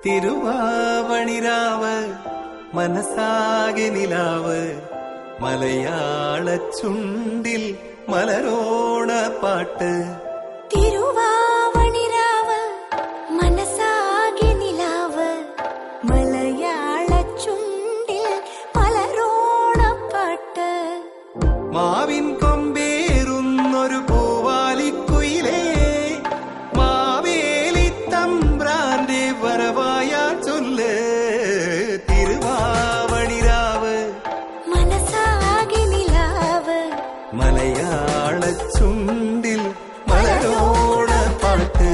തിരുവാവണിരാവ് മനസാകെ നിലാവ് മലയാള ചുണ്ടിൽ മലരോണ പാട്ട്. തിരുവാവണിരാവ് മനസാകെ നിലാവ് മലയാള ചുണ്ടിൽ മലരോണ പാട്ട്. മാവിൻ കൊമ്പേറുന്നൊരു പൂവാലിക്കുയിലേ മാവേലി തമ്പ്രാന്റെ വരവായ ചൊല്ല്. തിരുവാവണിരാവ് മനസാകെ നിലാവ് മലയാള ചുണ്ടിൽ മലരോണ പാട്ട്.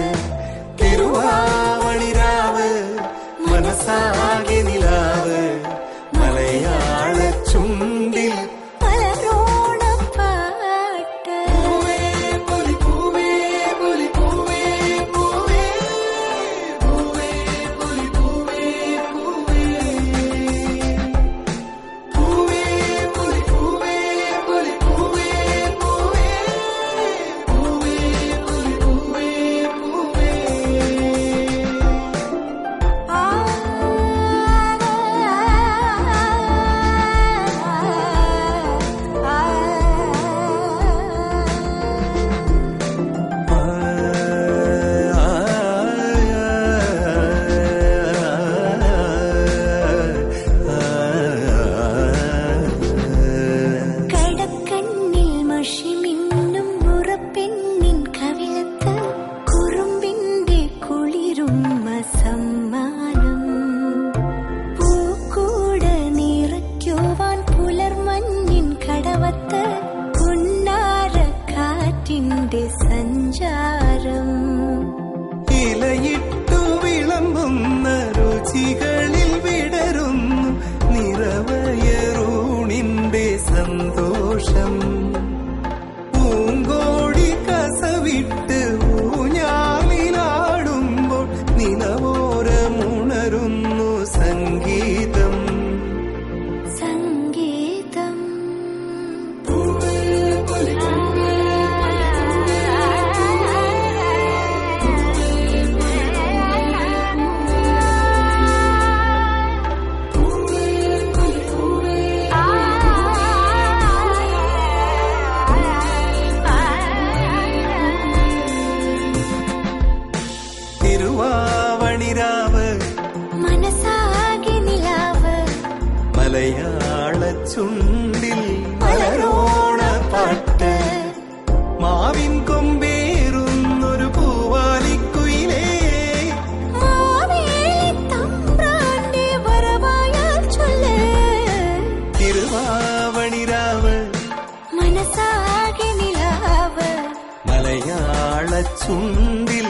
തിരുവാവണിരാവ് മനസാകെ നിലാവ് മലയാള ചുണ്ടിൽ മലരോണ പാട്ട്. സഞ്ചാരം ഇലയിട്ടു വിളമ്പുന്ന രുചികളിൽ വിടരുന്നു നിറവയറൂണിന്റെ സന്തോഷം. പൂങ്കോടി കസവിട്ട് ഊഞ്ഞാലിലാടുമ്പോൾ നിലവോരമുണരുന്നു സംഗീതം. സംഗീതം തിരുവാവണിരാവ് മനസാകെ നിലാവ് മലയാള ചുണ്ടിൽ മലരോണ പാട്ട്. മാവിൻ കൊമ്പേറുന്നൊരു പൂവാലിക്കുയിലേ മാവേലി തമ്പ്രാന്റെ വരവായാൽ ചൊല്ല്. തിരുവാവണിരാവ് മനസാകെ നിലാവ് മലയാള ചുണ്ടിൽ